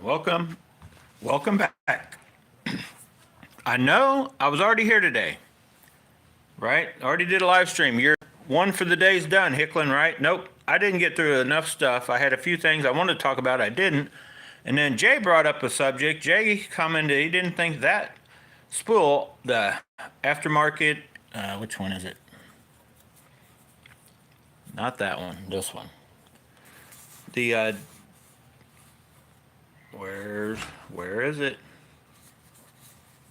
Welcome back. I know I was already here today, right? Already did a live stream. Your one for the day's done, Hicklin, right? Nope, I didn't get through enough stuff. I had a few things I wanted to talk about, I didn't. And then Jay brought up a subject. Jay commented he didn't think that spool, the aftermarket, which one is it? Not that one, this one. The, where is it?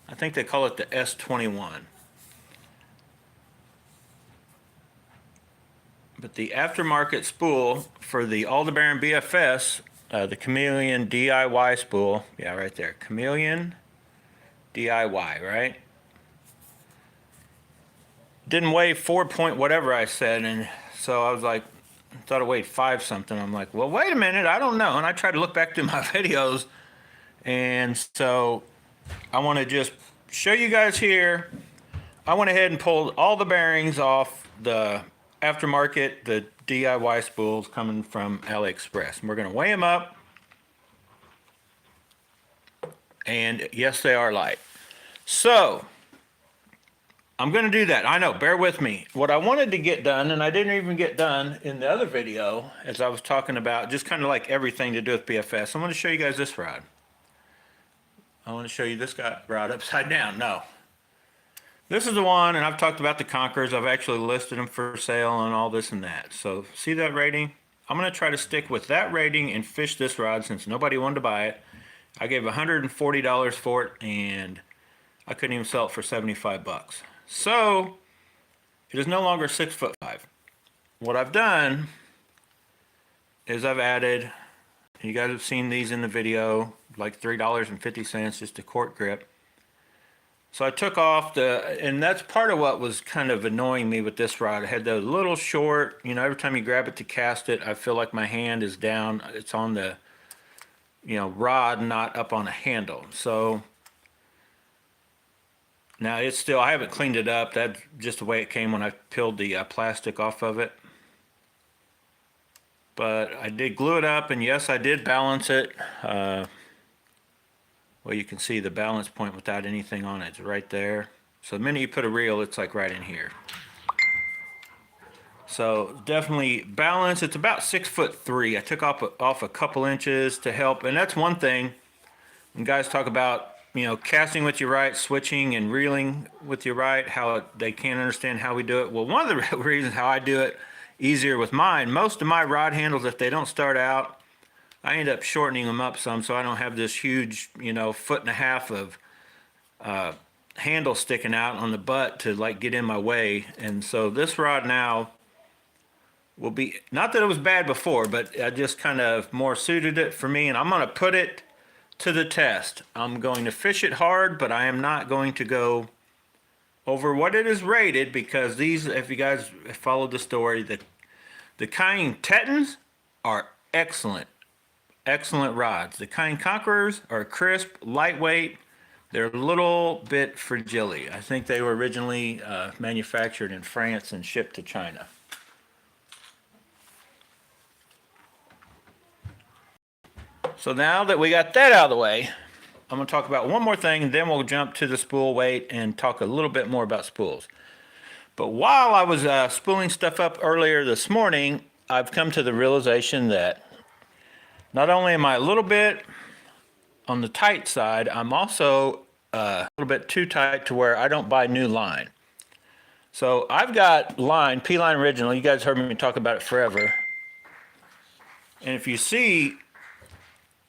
I think they call it the S21. But the aftermarket spool for the Aldebaran BFS, the Chameleon DIY spool, yeah, right there, Chameleon DIY, right? Didn't weigh 4 point whatever I said, and so I was like, I thought it weighed 5 something. I'm like, well, wait a minute, I don't know. And I tried to look back through my videos, and so I want to just show you guys here. I went ahead and pulled all the bearings off the aftermarket, the DIY spools coming from AliExpress. And we're going to weigh them up. And yes, they are light. So I'm going to do that. I know, bear with me. What I wanted to get done, and I didn't even get done in the other video, as I was talking about just kind of like everything to do with BFS. I'm going to show you guys this rod. I want to show you this rod upside down. No. This is the one, and I've talked about the Conquerors. I've actually listed them for sale and all this and that. So see that rating? I'm going to try to stick with that rating and fish this rod since nobody wanted to buy it. I gave $140 for it, and I couldn't even sell it for 75 bucks. So it is no longer 6'5". What I've done is I've added, you guys have seen these in the video, like $3.50 just a cork grip. So I took off and that's part of what was kind of annoying me with this rod. It had the little short, you know, every time you grab it to cast it, I feel like my hand is down. It's on the, you know, rod, not up on a handle. So now it's still, I haven't cleaned it up. That's just the way it came when I peeled the plastic off of it. But I did glue it up, and yes, I did balance it. Well, you can see the balance point without anything on it. It's right there. So the minute you put a reel, it's like right in here. So definitely balance. It's about 6'3". I took off a couple inches to help. And that's one thing when guys talk about, you know, casting with your right, switching and reeling with your right, how they can't understand how we do it. Well, one of the reasons how I do it easier with mine, most of my rod handles, if they don't start out, I end up shortening them up some so I don't have this huge, you know, 1.5 foot of handle sticking out on the butt to like get in my way. And so this rod now will be, not that it was bad before, but I just kind of more suited it for me, and I'm going to put it to the test. I'm going to fish it hard, but I am not going to go over what it is rated, because these, if you guys followed the story, the Kind Tetons are excellent rods. The Kind Conquerors are crisp, lightweight. They're a little bit fragile. I think they were originally manufactured in France and shipped to China. So now that we got that out of the way, I'm going to talk about one more thing, and then we'll jump to the spool weight and talk a little bit more about spools. But while I was spooling stuff up earlier this morning, I've come to the realization that not only am I a little bit on the tight side, I'm also a little bit too tight to where I don't buy new line. So I've got line, P-line original. You guys heard me talk about it forever. And if you see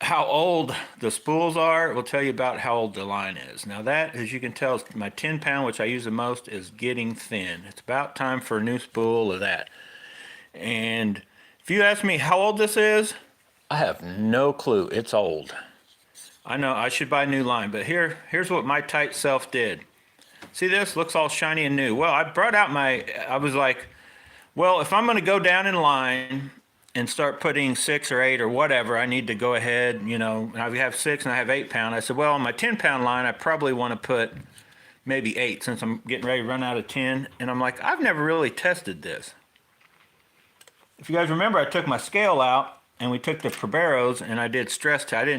how old the spools are, it will tell you about how old the line is. Now that, as you can tell, is my 10-pound, which I use the most, is getting thin. It's about time for a new spool of that. And if you ask me how old this is, I have no clue. It's old. I know I should buy new line, but here's what my tight self did. See this? Looks all shiny and new. Well, I brought out I was like, well, if I'm going to go down in line and start putting 6 or 8 or whatever, I need to go ahead, you know, I have 6 and I have 8-pound. I said, well, on my 10-pound line, I probably want to put maybe 8 since I'm getting ready to run out of 10. And I'm like, I've never really tested this. If you guys remember, I took my scale out and we took the Proberos and I did stress test.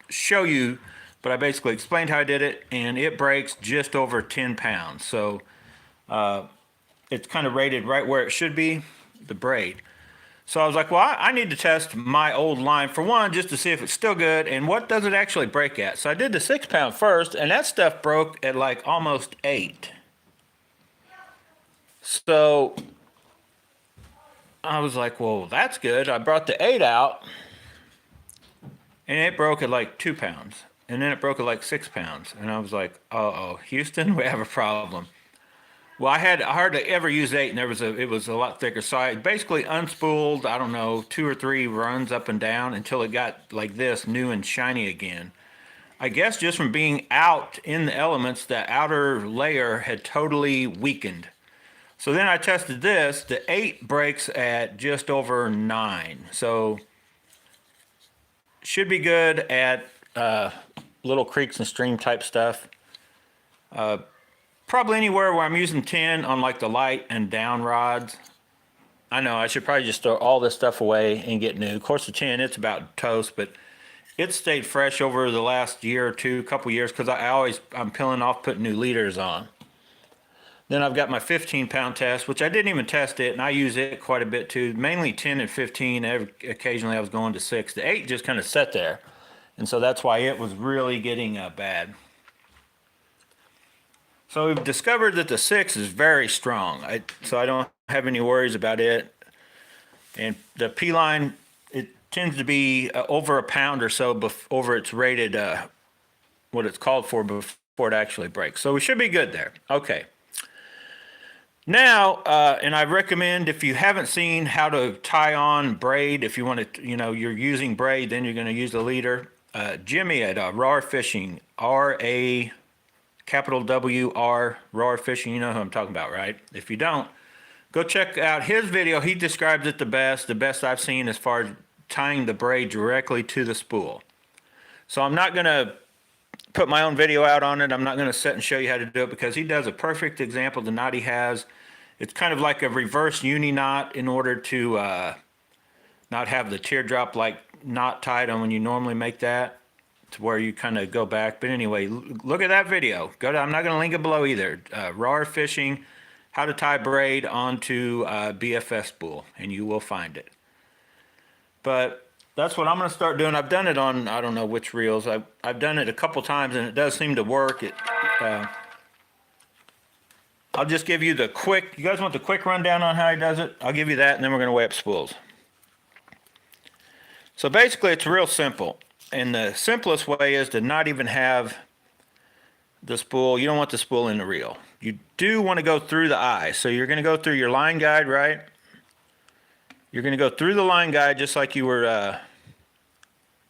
show you, but I basically explained how I did it, and it breaks just over 10 pounds. So it's kind of rated right where it should be, the braid. So I was like, well, I need to test my old line for one, just to see if it's still good and what does it actually break at. So I did the 6 pound first, and that stuff broke at like almost 8. So I was like, well, that's good. I brought the 8 out, and it broke at like 2 pounds. And then it broke at like 6 pounds. And I was like, uh-oh, Houston, we have a problem. Well, I hardly ever used 8, and it was a lot thicker. So I basically unspooled, I don't know, 2 or 3 runs up and down until it got like this, new and shiny again. I guess just from being out in the elements, the outer layer had totally weakened. So then I tested this. The 8 breaks at just over 9. So should be good at little creeks and stream type stuff. Probably anywhere where I'm using 10 on like the light and down rods. I know I should probably just throw all this stuff away and get new. Of course, the 10, it's about toast, but it stayed fresh over the last year or two, couple years, because I'm peeling off, putting new leaders on. Then I've got my 15 pound test, which I didn't even test it, and I use it quite a bit too. Mainly 10 and 15. Occasionally I was going to 6. The 8 just kind of sat there, and so that's why it was really getting bad. So we've discovered that the 6 is very strong, so I don't have any worries about it. And the P line, it tends to be over a pound or so over its rated, what it's called for before it actually breaks. So we should be good there. Okay. Now, and I recommend, if you haven't seen how to tie on braid, if you want to, you're using braid, then you're going to use the leader. Jimmy at Raw Fishing, R-A capital W-R, Raw Fishing, you know who I'm talking about, right? If you don't, go check out his video. He describes it the best I've seen as far as tying the braid directly to the spool. So I'm not going to put my own video out on it. I'm not going to sit and show you how to do it, because he does a perfect example. The knot he has, it's kind of like a reverse uni knot in order to not have the teardrop like knot tied on when you normally make that, to where you kind of go back. But anyway, look at that video. I'm not going to link it below either. Raw Fishing, how to tie braid onto BFS spool, and you will find it. But that's what I'm going to start doing. I've done it on, I don't know which reels. I've done it a couple times, and it does seem to work. I'll just give you the quick, you guys want the quick rundown on how he does it? I'll give you that, and then we're going to weigh up spools. So basically, it's real simple. And the simplest way is to not even have the spool. You don't want the spool in the reel. You do want to go through the eye. So you're going to go through your line guide, right? You're going to go through the line guide just like you were,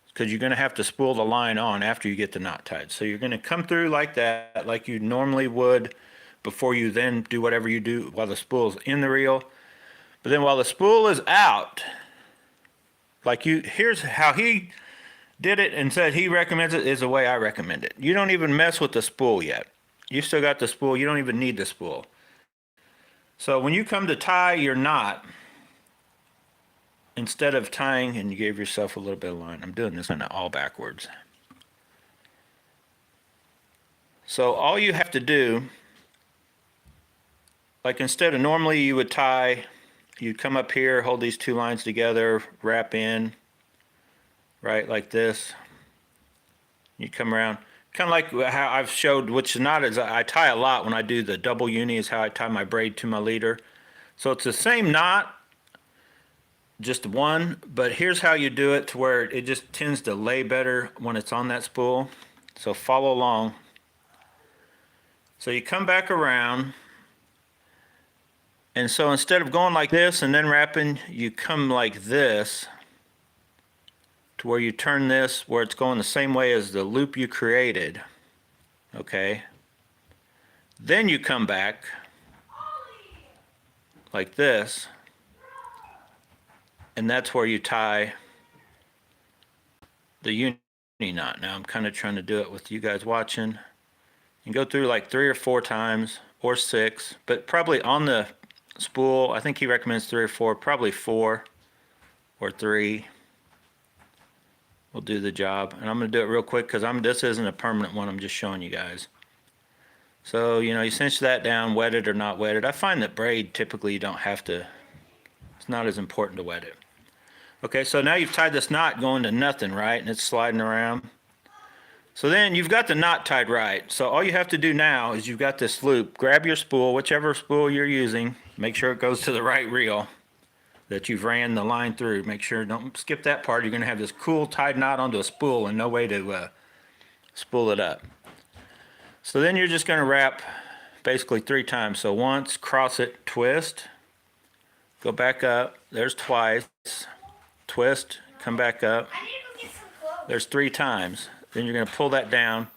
because you're going to have to spool the line on after you get the knot tied. So you're going to come through like that, like you normally would, before you then do whatever you do while the spool's in the reel. But then while the spool is out, here's how he did it and said he recommends it, is the way I recommend it. You don't even mess with the spool yet. You still got the spool. You don't even need the spool. So when you come to tie your knot, instead of tying, and you gave yourself a little bit of line, I'm doing this kind of all backwards. So all you have to do, like instead of normally you would tie, you'd come up here, hold these 2 lines together, wrap in, right, like this. You come around, kind of like how I've showed, which knot is I tie a lot when I do the double uni, is how I tie my braid to my leader. So it's the same knot, just one, but here's how you do it to where it just tends to lay better when it's on that spool. So follow along. So you come back around, and so instead of going like this and then wrapping, you come like this, to where you turn this where it's going the same way as the loop you created. Okay. Then you come back like this, and that's where you tie the uni knot. Now I'm kind of trying to do it with you guys watching. You go through like 3 or 4 times, or 6, but probably on the spool, I think he recommends 3 or 4, probably 4 or 3 will do the job. And I'm going to do it real quick because this isn't a permanent one. I'm just showing you guys. So, you know, you cinch that down, wetted or not wetted. I find that braid, typically you don't have to, it's not as important to wet it. Okay, so now you've tied this knot going to nothing, right? And it's sliding around. So then you've got the knot tied right. So all you have to do now is you've got this loop. Grab your spool, whichever spool you're using. Make sure it goes to the right reel that you've ran the line through. Make sure, don't skip that part. You're going to have this cool tied knot onto a spool and no way to spool it up. So then you're just going to wrap basically 3 times. So once, cross it, twist, go back up. There's twice, twist, come back up. There's 3 times. Then you're going to pull that down.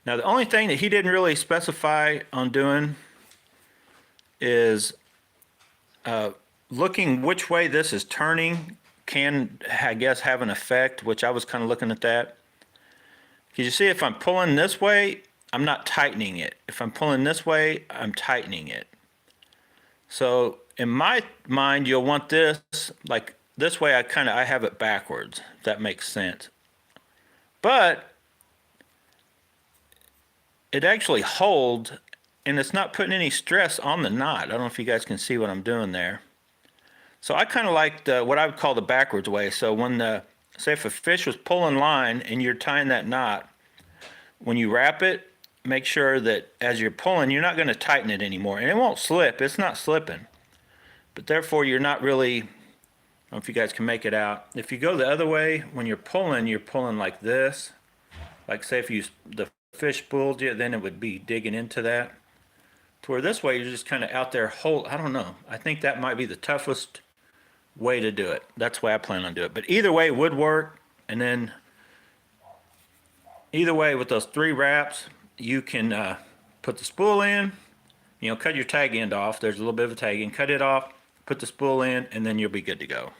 Now the only thing that he didn't really specify on doing is looking which way this is turning can, I guess, have an effect, which I was kind of looking at that. Because you see, if I'm pulling this way, I'm not tightening it. If I'm pulling this way, I'm tightening it. So in my mind, you'll want this, like this way I have it backwards, if that makes sense. But it actually holds, and it's not putting any stress on the knot. I don't know if you guys can see what I'm doing there. So I kind of like what I would call the backwards way. So when say if a fish was pulling line and you're tying that knot, when you wrap it, make sure that as you're pulling, you're not going to tighten it anymore. And it won't slip. It's not slipping. But therefore, you're not really, I don't know if you guys can make it out. If you go the other way, when you're pulling like this. Like say if the fish spooled you, then it would be digging into that. To where this way, you're just kind of out there I don't know. I think that might be the toughest way to do it. That's the way I plan on doing it. But either way would work. And then either way with those 3 wraps, you can put the spool in, you know, cut your tag end off. There's a little bit of a tag end. Cut it off, put the spool in, and then you'll be good to go.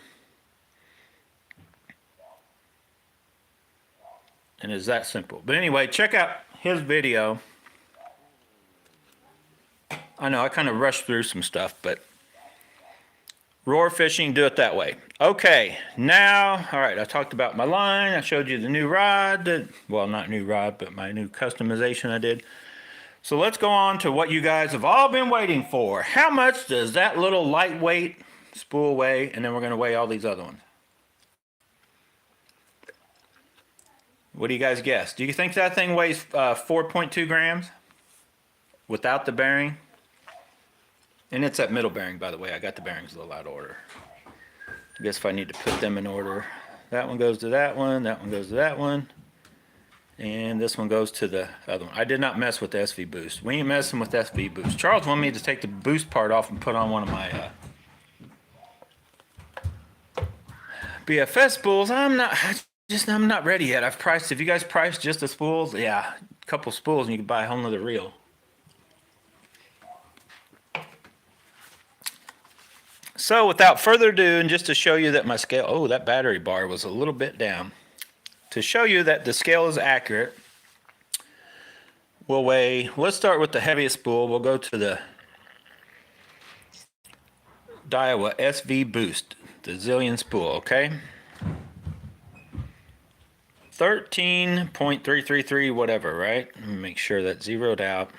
And it's that simple. But anyway, check out his video. I know I kind of rushed through some stuff, but roar fishing, do it that way. Okay, now, all right, I talked about my line. I showed you the new rod. Well, not new rod, but my new customization I did. So let's go on to what you guys have all been waiting for. How much does that little lightweight spool weigh? And then we're going to weigh all these other ones. What do you guys guess? Do you think that thing weighs 4.2 grams without the bearing? And it's that middle bearing, by the way. I got the bearings a little out of order. I guess if I need to put them in order. That one goes to that one goes to that one, and this one goes to the other one. I did not mess with the SV boost. We ain't messing with SV boost. Charles wanted me to take the boost part off and put on one of my BFS spools. I'm not ready yet. I've priced, if you guys priced just the spools, yeah, a couple spools and you can buy a whole nother reel. So without further ado, and just to show you that my scale, oh, that battery bar was a little bit down. To show you that the scale is accurate, we'll weigh, let's start with the heaviest spool. We'll go to the Daiwa SV Boost, the Zillion spool, okay? 13.333 whatever, right? Let me make sure that's zeroed out.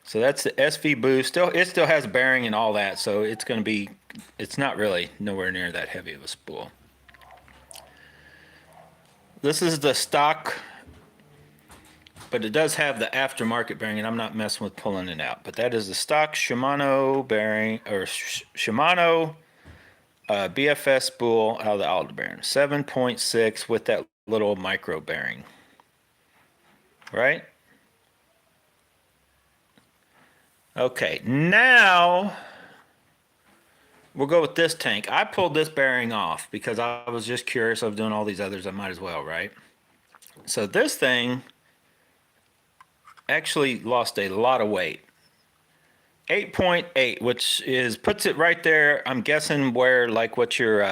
So that's the SV Boost. It still has bearing and all that, so it's going to be, it's not really nowhere near that heavy of a spool. This is the stock, but it does have the aftermarket bearing, and I'm not messing with pulling it out. But that is the stock Shimano bearing, or Shimano BFS spool out of the Aldebaran. 7.6 with that little micro bearing, right? Okay, now we'll go with this tank. I pulled this bearing off because I was just curious. I was doing all these others. I might as well, right? So this thing actually lost a lot of weight. 8.8, which puts it right there. I'm guessing where, like, what your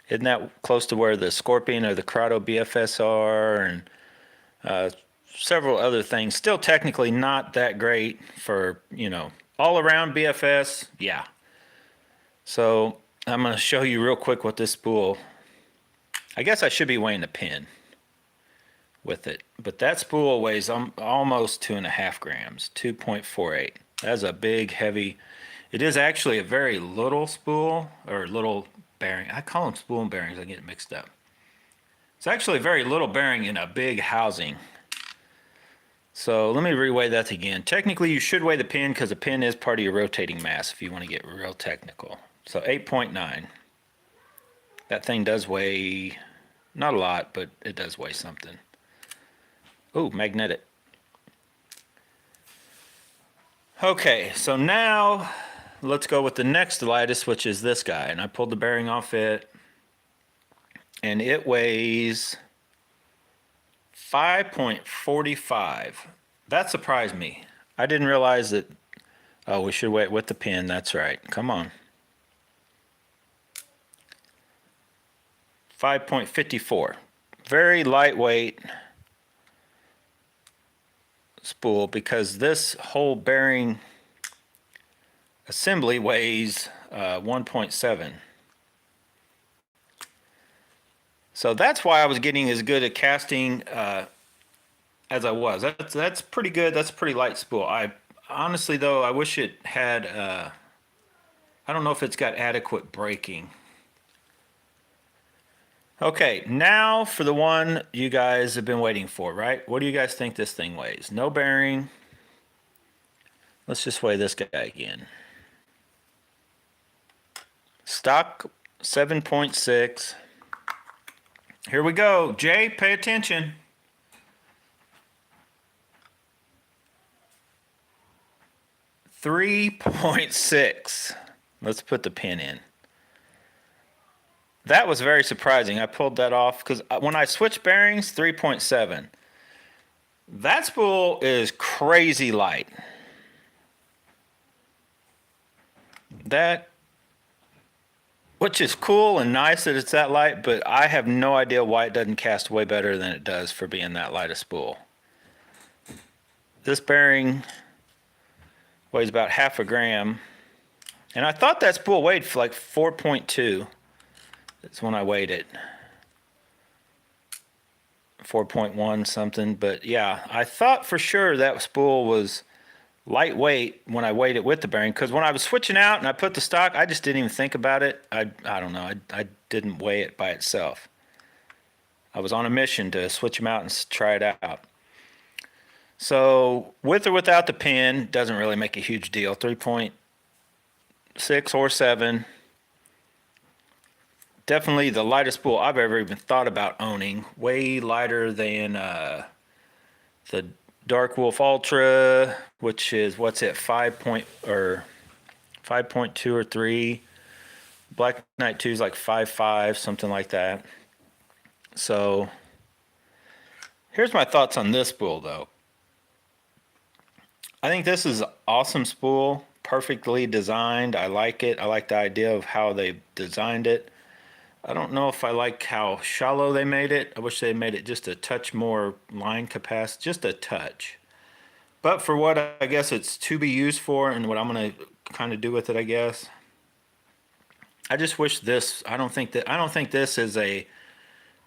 isn't that close to where the Scorpion or the Corrado BFS are, and several other things. Still technically not that great for, you know, all around BFS. Yeah. So I'm going to show you real quick what this spool I guess I should be weighing the pin with it, but that spool weighs almost 2.5 grams, 2.48. That's a big, heavy. It is actually a very little spool or little bearing. I call them spool and bearings. I get mixed up. It's actually a very little bearing in a big housing. So let me reweigh that again. Technically, you should weigh the pin because the pin is part of your rotating mass if you want to get real technical. So 8.9. That thing does weigh, not a lot, but it does weigh something. Oh, magnetic. Okay, so now let's go with the next lightest, which is this guy. And I pulled the bearing off it. And it weighs 5.45. That surprised me. I didn't realize that. Oh, we should weigh it with the pin. That's right. Come on. 5.54. Very lightweight spool because this whole bearing assembly weighs 1.7. So that's why I was getting as good at casting as I was. That's pretty good. That's a pretty light spool. I honestly though, I wish it had. I don't know if it's got adequate braking. Okay, now for the one you guys have been waiting for, right? What do you guys think this thing weighs? No bearing. Let's just weigh this guy again. Stock 7.6. Here we go. Jay, pay attention. 3.6. Let's put the pin in. That was very surprising. I pulled that off because when I switched bearings, 3.7. That spool is crazy light. That, which is cool and nice that it's that light, but I have no idea why it doesn't cast way better than it does for being that light a spool. This bearing weighs about 0.5 gram. And I thought that spool weighed for like 4.2. That's when I weighed it. 4.1 something. But yeah, I thought for sure that spool was lightweight when I weighed it with the bearing. Because when I was switching out and I put the stock, I just didn't even think about it. I don't know. I didn't weigh it by itself. I was on a mission to switch them out and try it out. So with or without the pin, doesn't really make a huge deal. 3.6 or 7. Definitely the lightest spool I've ever even thought about owning. Way lighter than the Dark Wolf Ultra, which is what's it, 5.2 or 3. Black Knight 2 is like 5.5, something like that. So here's my thoughts on this spool though. I think this is an awesome spool, perfectly designed. I like it. I like the idea of how they designed it. I don't know if I like how shallow they made it. I wish they made it just a touch more line capacity, just a touch. But for what I guess it's to be used for and what I'm going to kind of do with it, I guess. I just wish this, I don't think this is a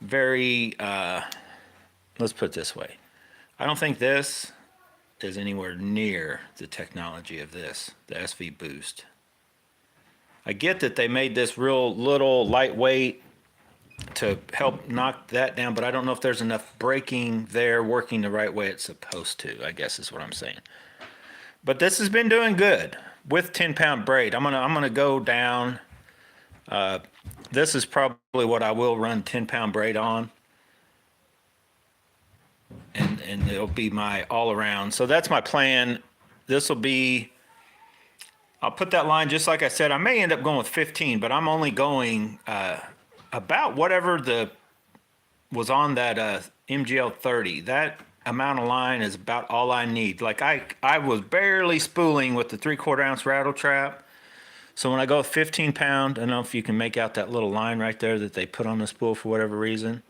very, let's put it this way. I don't think this is anywhere near the technology of this, the SV Boost. I get that they made this real little lightweight to help knock that down, but I don't know if there's enough braking there working the right way it's supposed to, I guess is what I'm saying. But this has been doing good with 10-pound braid. I'm gonna go down. This is probably what I will run 10-pound braid on. And it'll be my all around. So that's my plan. This will be, I'll put that line just like I said. I may end up going with 15, but I'm only going about whatever was on that MGL 30. That amount of line is about all I need. Like I was barely spooling with the 3/4 ounce rattle trap. So when I go 15 pound, I don't know if you can make out that little line right there that they put on the spool for whatever reason.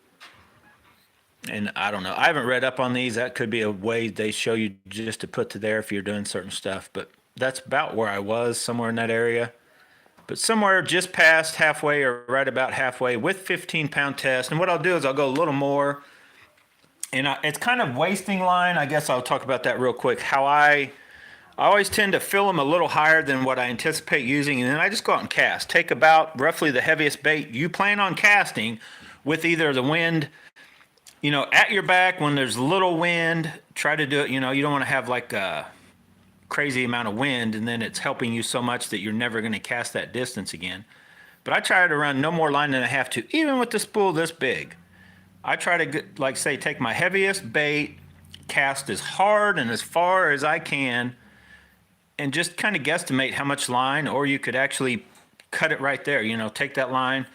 And I don't know. I haven't read up on these. That could be a way they show you just to put to there if you're doing certain stuff. But that's about where I was, somewhere in that area. but somewhere just past halfway or right about halfway with 15-pound test. And what I'll do is I'll go a little more, and it's kind of wasting line. I guess I'll talk about that real quick. How I always tend to fill them a little higher than what I anticipate using, and then I just go out and cast. Take about roughly the heaviest bait you plan on casting with either the wind, at your back when there's little wind. Try to do it, you don't want to have like a crazy amount of wind and then it's helping you so much that you're never going to cast that distance again. But I try to run no more line than I have to, even with the spool this big. I try to, like say, take my heaviest bait, cast as hard and as far as I can, and just kind of guesstimate how much line, or you could actually cut it right there. Take that line,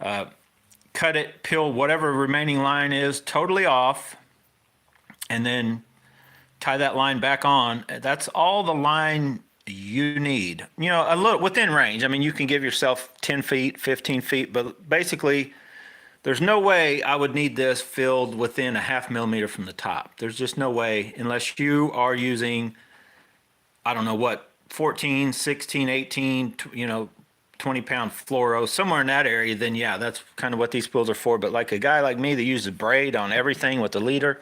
cut it, peel whatever remaining line is totally off, and then tie that line back on. That's all the line you need. A little within range. I mean, you can give yourself 10 feet, 15 feet, but basically there's no way I would need this filled within a 0.5 millimeter from the top. There's just no way, unless you are using, I don't know what, 14, 16, 18, 20-pound fluoro, somewhere in that area, then yeah, that's kind of what these spools are for. But like a guy like me that uses braid on everything with the leader,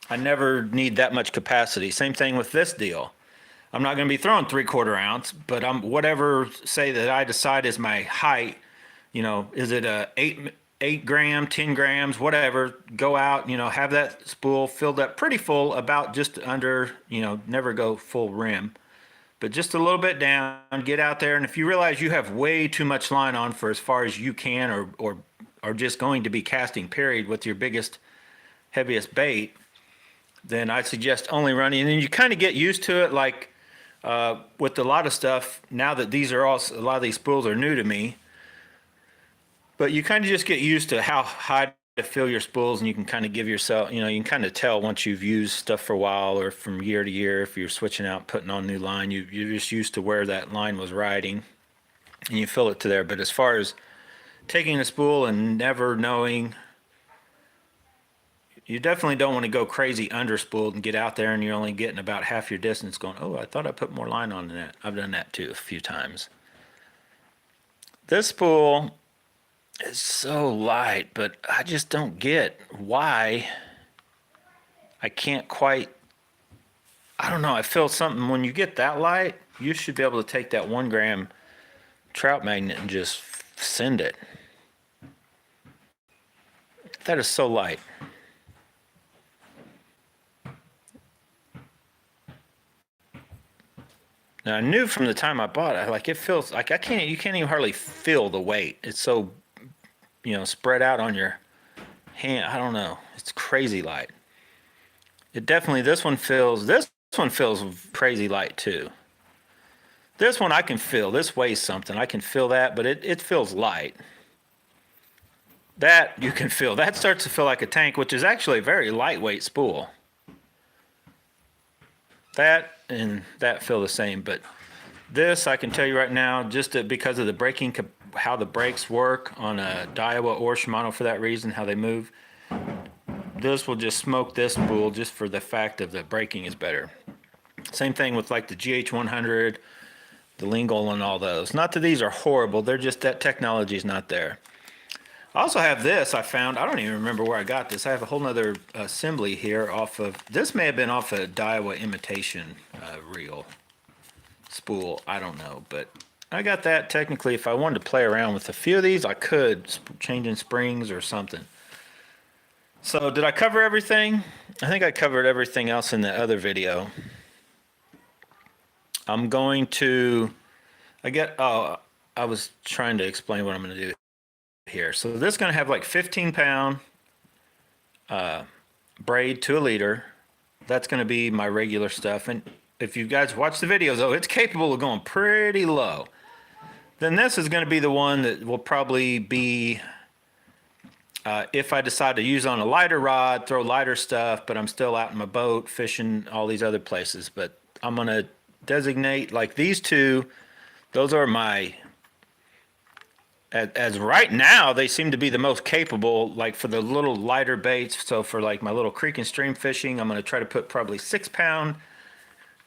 I never need that much capacity. Same thing with this deal. I'm not going to be throwing 3/4 ounce, but I'm whatever, say that I decide is my height, is it a 8 gram, 10 grams, whatever, go out, have that spool filled up pretty full, about just under, never go full rim, but just a little bit down, get out there. And if you realize you have way too much line on for as far as you can, or are just going to be casting period with your biggest, heaviest bait, then I suggest only running. And then you kind of get used to it, like with a lot of stuff, now that these are all, a lot of these spools are new to me, but you kind of just get used to how high to fill your spools, and you can kind of give yourself, you can kind of tell once you've used stuff for a while, or from year to year, if you're switching out, putting on new line, you're just used to where that line was riding, and you fill it to there. But as far as taking a spool and never knowing, you definitely don't want to go crazy underspooled and get out there and you're only getting about half your distance going, oh, I thought I put more line on than that. I've done that too a few times. This spool is so light, but I just don't get why I can't quite, I don't know, I feel something when you get that light, you should be able to take that 1 gram trout magnet and just send it. That is so light. Now, I knew from the time I bought it, like, it feels like you can't even hardly feel the weight. It's so, spread out on your hand. I don't know. It's crazy light. This one feels crazy light too. This one I can feel. This weighs something. I can feel that, but it feels light. That you can feel. That starts to feel like a tank, which is actually a very lightweight spool. That and that feel the same, but this I can tell you right now, just because of the braking, how the brakes work on a Daiwa or Shimano for that reason, how they move, this will just smoke this spool just for the fact of the braking is better. Same thing with like the GH100, the Lingle, and all those. Not that these are horrible, they're just that technology is not there. I also have this I found, I don't even remember where I got this. I have a whole nother assembly here off of, this may have been off a Daiwa imitation reel spool, I don't know, but I got that. Technically, if I wanted to play around with a few of these, I could, changing springs or something. So did I cover everything? I think I covered everything else in the other video. I'm going to, I was trying to explain what I'm going to do here. So this is going to have like 15-pound braid to a leader. That's going to be my regular stuff. And if you guys watch the videos, though, it's capable of going pretty low. Then this is going to be the one that will probably be, if I decide to use on a lighter rod, throw lighter stuff, but I'm still out in my boat, fishing, all these other places. But I'm going to designate like these two. Those are my, as right now, they seem to be the most capable, like for the little lighter baits. So for like my little creek and stream fishing, I'm going to try to put probably 6-pound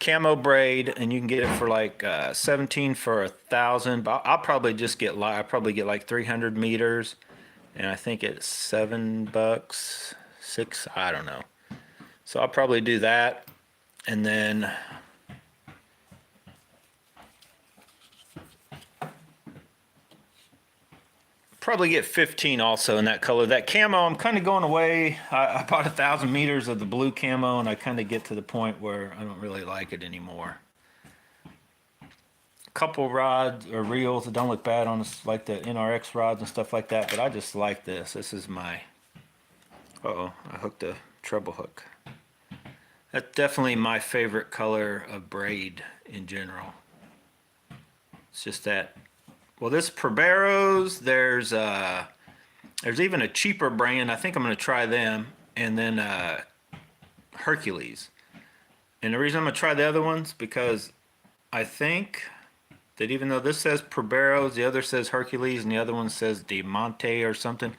camo braid, and you can get it for like 17 for 1,000. But I'll probably just get like 300 meters, and I think it's $7, six. I don't know. So I'll probably do that, and then probably get 15 also in that color. That camo, I'm kind of going away. I bought 1,000 meters of the blue camo, and I kind of get to the point where I don't really like it anymore. A couple rods or reels that don't look bad on this, like the NRX rods and stuff like that, but I just like this. This is my, uh-oh, I hooked a treble hook. That's definitely my favorite color of braid in general. It's just that. Well, this Proberos, there's even a cheaper brand. I think I'm going to try them, and then Hercules. And the reason I'm going to try the other ones because I think that even though this says Proberos, the other says Hercules, and the other one says Diamante or something,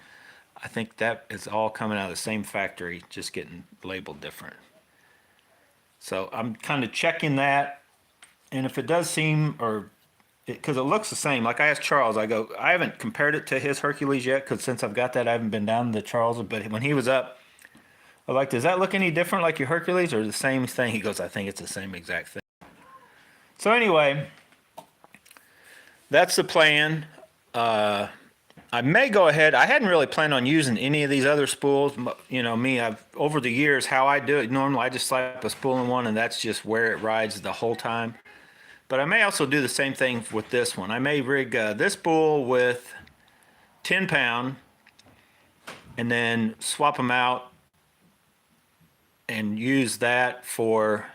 I think that is all coming out of the same factory, just getting labeled different. So I'm kind of checking that, and if it does seem or because it looks the same. Like I asked Charles, I haven't compared it to his Hercules yet, because since I've got that, I haven't been down to Charles. But when he was up, I was like, does that look any different like your Hercules or the same thing? He goes, I think it's the same exact thing. So anyway, that's the plan. I may go ahead. I hadn't really planned on using any of these other spools. You know me, over the years, how I do it, normally I just slap a spool in one and that's just where it rides the whole time. But I may also do the same thing with this one. I may rig this spool with 10 pound and then swap them out and use that for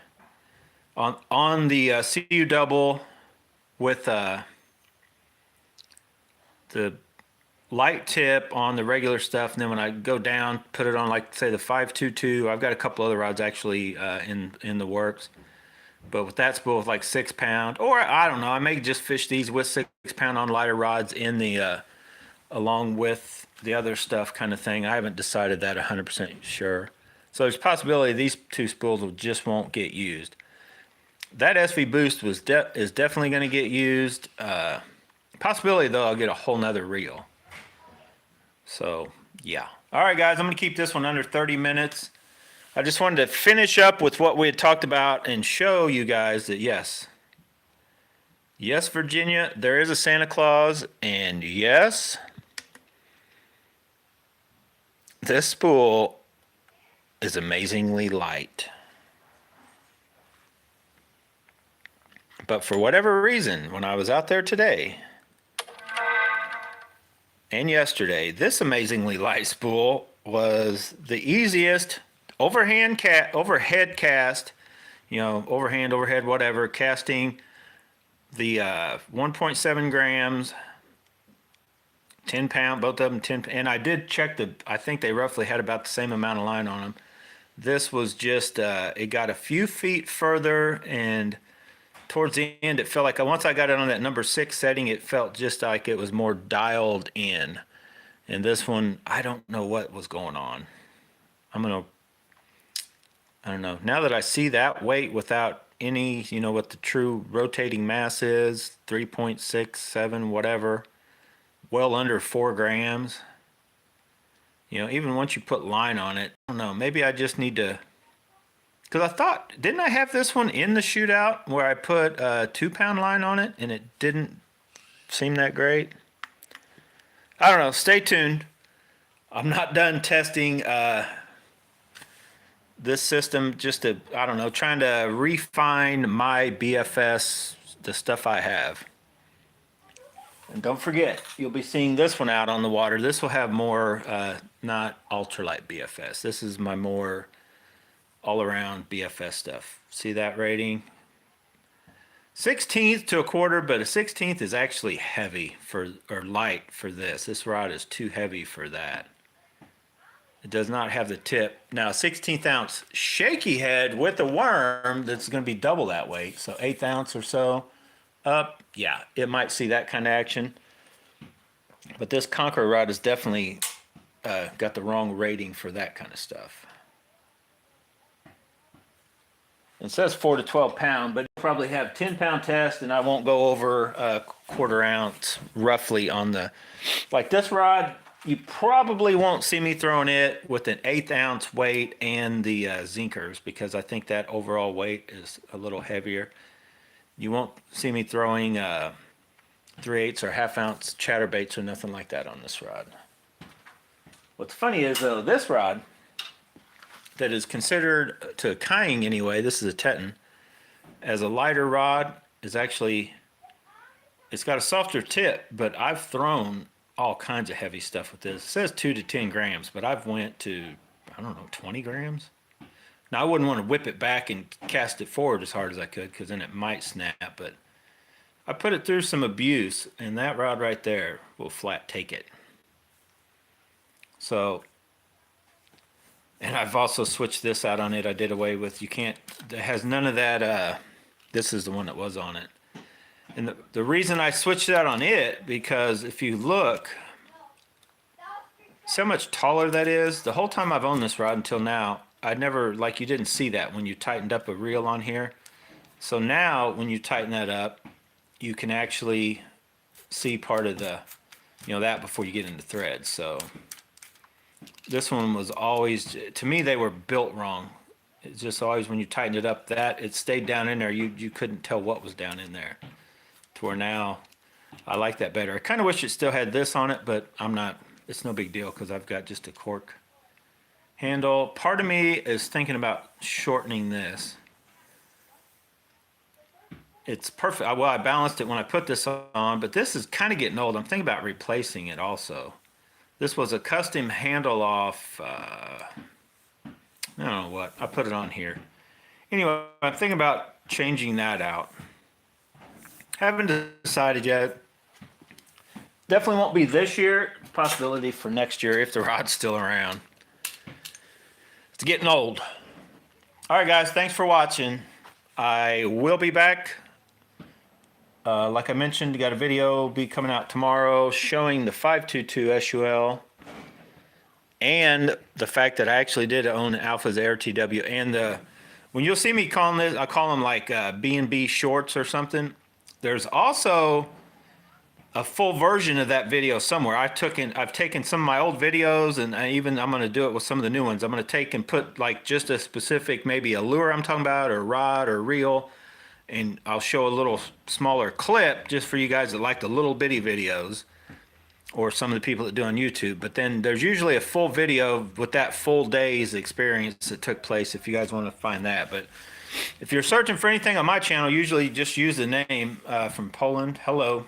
on the CU double with the light tip on the regular stuff, and then when I go down, put it on like say the 522. I've got a couple other rods actually in the works. But with that spool with like 6 pound, or I don't know, I may just fish these with 6 pound on lighter rods in the along with the other stuff kind of thing. I haven't decided that 100% sure. So there's a possibility these two spools just won't get used. That SV Boost is definitely going to get used. Possibility though, I'll get a whole nother reel. So yeah. All right, guys, I'm going to keep this one under 30 minutes. I just wanted to finish up with what we had talked about and show you guys that yes, Virginia, there is a Santa Claus, and yes, this spool is amazingly light. But for whatever reason, when I was out there today and yesterday, this amazingly light spool was the easiest overhead cast, you know, overhead, whatever, casting the 1.7 grams, 10 pound, both of them 10, and I did check I think they roughly had about the same amount of line on them. This was just, it got a few feet further, and towards the end, it felt like once I got it on that number 6 setting, it felt just like it was more dialed in. And this one, I don't know what was going on. I don't know. Now that I see that weight without any, you know, what the true rotating mass is, 3.67, whatever, well under 4 grams. You know, even once you put line on it, I don't know, maybe I just need to, because I thought, didn't I have this one in the shootout where I put a 2 pound line on it and it didn't seem that great? I don't know. Stay tuned. I'm not done testing this system, just to, I don't know, trying to refine my BFS, the stuff I have. And don't forget, you'll be seeing this one out on the water. This will have more, not ultralight BFS. This is my more all-around BFS stuff. See that rating? 1/16 to 1/4, but a 1/16 is actually heavy or light for this. This rod is too heavy for that. It does not have the tip. Now, 1/16 ounce shaky head with a worm that's going to be double that weight. So 1/8 ounce or so up. Yeah, it might see that kind of action. But this Conqueror rod is definitely got the wrong rating for that kind of stuff. It says 4 to 12 pound, but it'll probably have 10-pound test, and I won't go over a 1/4 ounce roughly on the, like this rod, you probably won't see me throwing it with an 1/8 ounce weight and the zinkers, because I think that overall weight is a little heavier. You won't see me throwing 3/8 or 1/2 ounce chatterbaits or nothing like that on this rod. What's funny is though, this rod that is considered, to kayak anyway, this is a Teton, as a lighter rod, is actually, it's got a softer tip, but I've thrown all kinds of heavy stuff with this. It says 2 to 10 grams, but I've went to, I don't know, 20 grams. Now I wouldn't want to whip it back and cast it forward as hard as I could, because then it might snap, but I put it through some abuse, and that rod right there will flat take it. So, and I've also switched this out on it. I did away with, you can't, it has none of that, this is the one that was on it. And the reason I switched that on it, because if you look, see how much taller that is? The whole time I've owned this rod until now, I'd never, like, you didn't see that when you tightened up a reel on here. So now, when you tighten that up, you can actually see part of the, you know, that before you get into threads. So this one was always, to me, they were built wrong. It's just always when you tighten it up, that it stayed down in there. You couldn't tell what was down in there. To where now, I like that better. I kind of wish it still had this on it, but I'm not. It's no big deal because I've got just a cork handle. Part of me is thinking about shortening this. It's perfect. Well, I balanced it when I put this on, but this is kind of getting old. I'm thinking about replacing it also. This was a custom handle off, I don't know what. I put it on here. Anyway, I'm thinking about changing that out. Haven't decided yet. Definitely won't be this year. Possibility for next year if the rod's still around. It's getting old. All right, guys. Thanks for watching. I will be back. Like I mentioned, got a video be coming out tomorrow showing the 522 SUL and the fact that I actually did own Alpha's ARTW, and when you'll see me calling this, I call them like B&B shorts or something. There's also a full version of that video somewhere. I've taken some of my old videos, and I'm going to do it with some of the new ones. I'm going to take and put like just a specific, maybe a lure I'm talking about, or rod or reel, and I'll show a little smaller clip just for you guys that like the little bitty videos, or some of the people that do on YouTube. But then there's usually a full video with that full day's experience that took place if you guys want to find that. But if you're searching for anything on my channel, usually just use the name from Poland. Hello.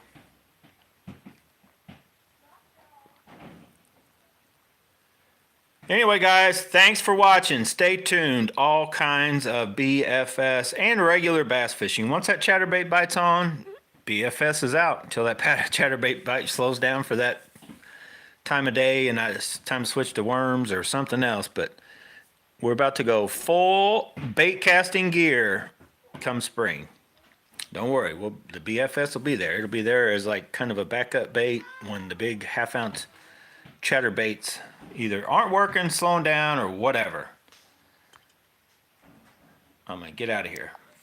Anyway, guys, thanks for watching. Stay tuned. All kinds of BFS and regular bass fishing. Once that chatterbait bites on, BFS is out until that chatterbait bite slows down for that time of day and it's time to switch to worms or something else. But we're about to go full bait casting gear come spring. Don't worry, the BFS will be there. It'll be there as like kind of a backup bait when the big 1/2 ounce chatterbaits either aren't working, slowing down, or whatever. I'm gonna get out of here.